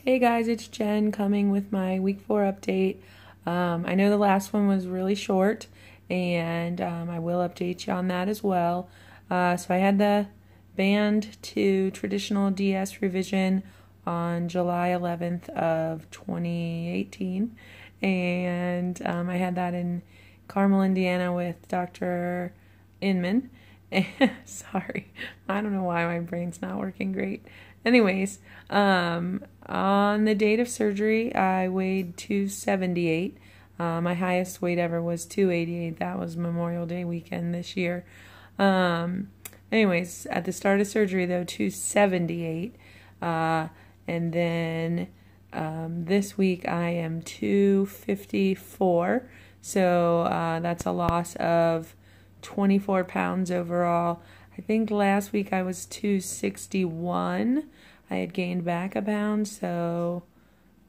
Hey guys, it's Jen coming with my week 4 update. I know the last one was really short, and I will update you on that as well. So I had the band to traditional DS revision on July 11th of 2018, and I had that in Carmel, Indiana with Dr. Inman. Sorry, I don't know why my brain's not working great. Anyways, on the date of surgery, I weighed 278. My highest weight ever was 288. That was Memorial Day weekend this year. Anyways, at the start of surgery, though, 278. And then this week, I am 254. So that's a loss of 24 pounds overall. I think last week I was 261. I had gained back a pound, so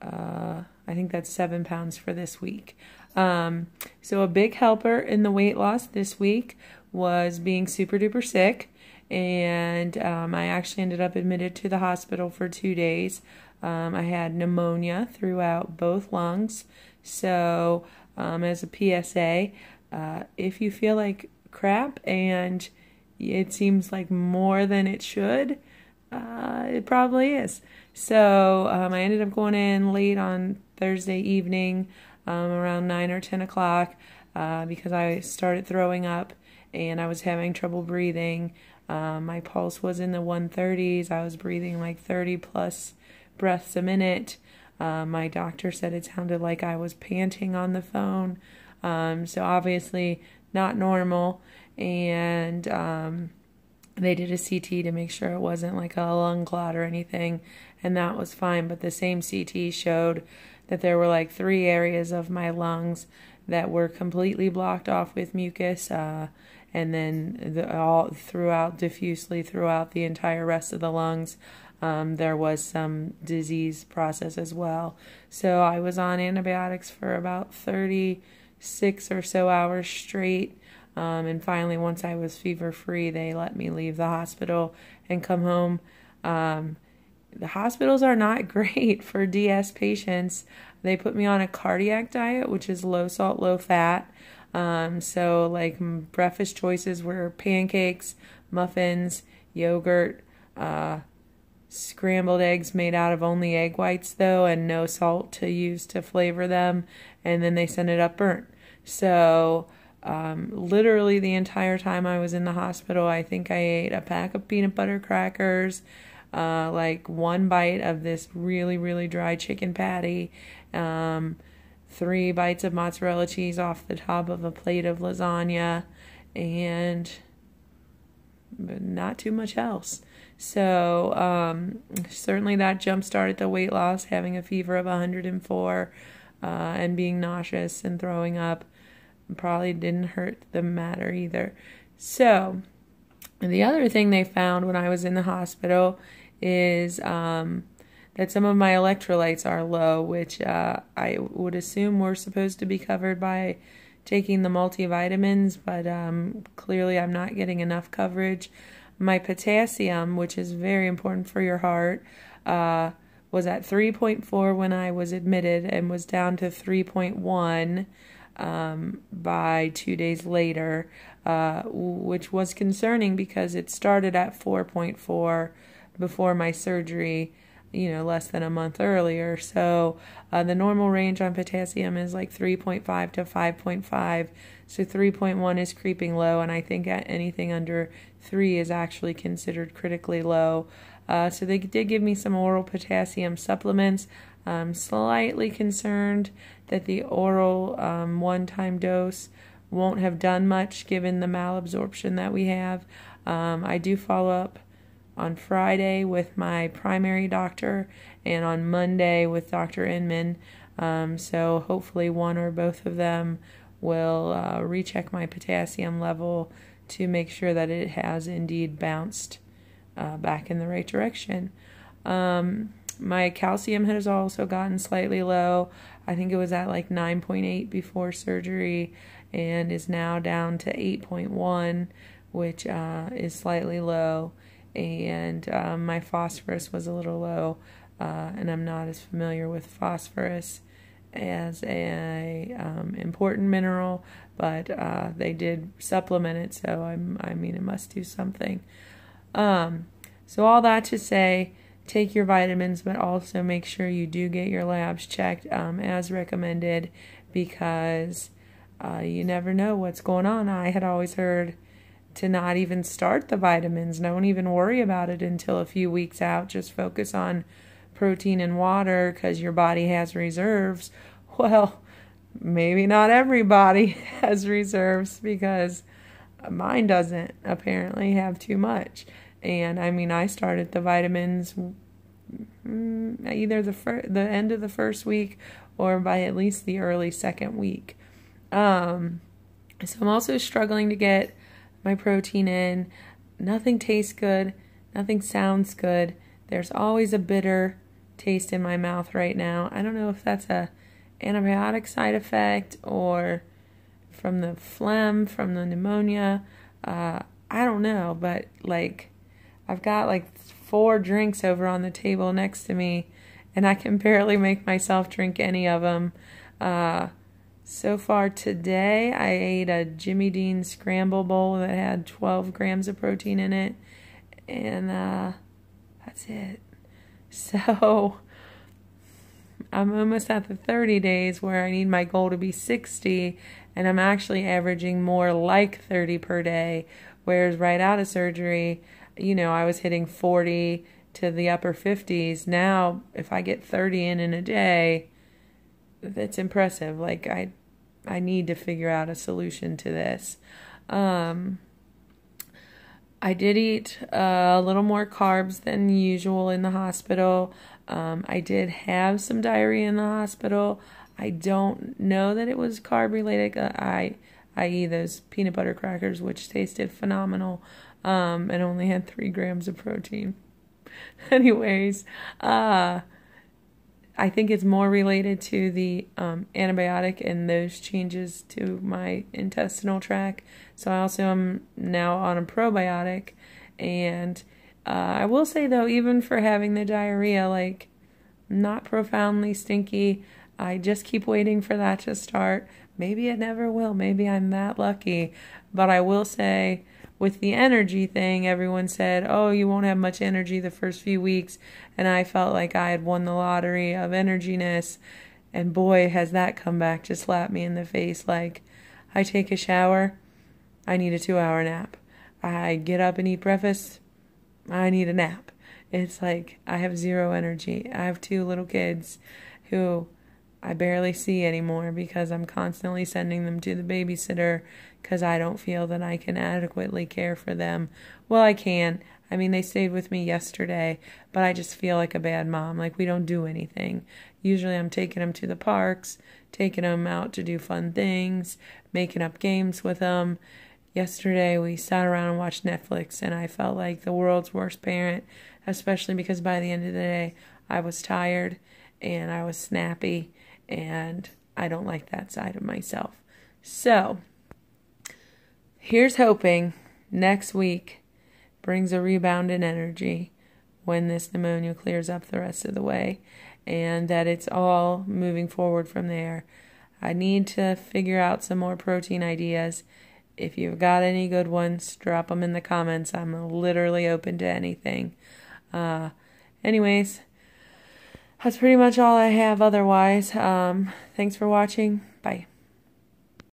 I think that's 7 pounds for this week. So a big helper in the weight loss this week was being super duper sick, and I actually ended up admitted to the hospital for 2 days. I had pneumonia throughout both lungs, so as a PSA, if you feel like crap and it seems like more than it should, it probably is. So I ended up going in late on Thursday evening, around 9 or 10 o'clock, because I started throwing up and I was having trouble breathing. My pulse was in the 130s. I was breathing like 30 plus breaths a minute. My doctor said it sounded like I was panting on the phone. So obviously not normal. And they did a CT to make sure it wasn't like a lung clot or anything, and that was fine. But the same CT showed that there were like 3 areas of my lungs that were completely blocked off with mucus, and then all throughout, diffusely throughout the entire rest of the lungs, there was some disease process as well. So I was on antibiotics for about 36 or so hours straight. And finally, once I was fever-free, they let me leave the hospital and come home. The hospitals are not great for DS patients. They put me on a cardiac diet, which is low salt, low fat. So like breakfast choices were pancakes, muffins, yogurt, scrambled eggs made out of only egg whites though, and no salt to use to flavor them. And then they send it up burnt. So literally the entire time I was in the hospital, I think I ate a pack of peanut butter crackers, like 1 bite of this really, really dry chicken patty, 3 bites of mozzarella cheese off the top of a plate of lasagna, and not too much else. So certainly that jump-started the weight loss, having a fever of 104, and being nauseous and throwing up. Probably didn't hurt the matter either. So the other thing they found when I was in the hospital is that some of my electrolytes are low, which I would assume were supposed to be covered by taking the multivitamins, but clearly I'm not getting enough coverage. My potassium, which is very important for your heart, was at 3.4 when I was admitted and was down to 3.1 by 2 days later, which was concerning because it started at 4.4 before my surgery, less than a month earlier. So the normal range on potassium is like 3.5 to 5.5. So 3.1 is creeping low, and I think anything under 3 is actually considered critically low. So they did give me some oral potassium supplements. I'm slightly concerned that the oral one-time dose won't have done much given the malabsorption that we have. I do follow up on Friday with my primary doctor and on Monday with Dr. Inman. So hopefully one or both of them will recheck my potassium level to make sure that it has indeed bounced back in the right direction. My calcium has also gotten slightly low. I think it was at like 9.8 before surgery and is now down to 8.1, which is slightly low. And my phosphorus was a little low. and I'm not as familiar with phosphorus as a important mineral, but they did supplement it, so I mean it must do something. So all that to say, take your vitamins, but also make sure you do get your labs checked as recommended, because you never know what's going on. I had always heard to not even start the vitamins. Don't even worry about it until a few weeks out. Just focus on protein and water because your body has reserves. Well, maybe not everybody has reserves, because mine doesn't apparently have too much. And I mean, I started the vitamins either the end of the first week or by at least the early second week. So I'm also struggling to get my protein in. Nothing tastes good. Nothing sounds good. There's always a bitter taste in my mouth right now. I don't know if that's a antibiotic side effect or from the phlegm, from the pneumonia. I don't know, but like I've got like 4 drinks over on the table next to me, and I can barely make myself drink any of them. So far today, I ate a Jimmy Dean scramble bowl that had 12 grams of protein in it, and that's it. So I'm almost at the 30 days where I need my goal to be 60, and I'm actually averaging more like 30 per day, whereas right out of surgery, I was hitting 40 to the upper 50s. Now, if I get 30 in a day, that's impressive. Like, I need to figure out a solution to this. I did eat a little more carbs than usual in the hospital. I did have some diarrhea in the hospital. I don't know that it was carb related. I.e. those peanut butter crackers, which tasted phenomenal, and only had 3 grams of protein. Anyways, I think it's more related to the antibiotic and those changes to my intestinal tract. So I also am now on a probiotic, and I will say though, even for having the diarrhea, like, not profoundly stinky. I just keep waiting for that to start. Maybe it never will. Maybe I'm that lucky. But I will say, with the energy thing, everyone said, oh, you won't have much energy the first few weeks. And I felt like I had won the lottery of energiness. And boy, has that come back to slap me in the face. Like, I take a shower, I need a 2-hour nap. I get up and eat breakfast, I need a nap. It's like I have 0 energy. I have 2 little kids who I barely see anymore because I'm constantly sending them to the babysitter because I don't feel that I can adequately care for them. Well, I can. I mean, they stayed with me yesterday, but I just feel like a bad mom. Like, we don't do anything. Usually I'm taking them to the parks, taking them out to do fun things, making up games with them. Yesterday we sat around and watched Netflix, and I felt like the world's worst parent, especially because by the end of the day I was tired and I was snappy, and I don't like that side of myself. So here's hoping next week brings a rebound in energy when this pneumonia clears up the rest of the way, and that it's all moving forward from there. I need to figure out some more protein ideas. If you've got any good ones, drop them in the comments. I'm literally open to anything. Anyways, that's pretty much all I have otherwise. Thanks for watching. Bye.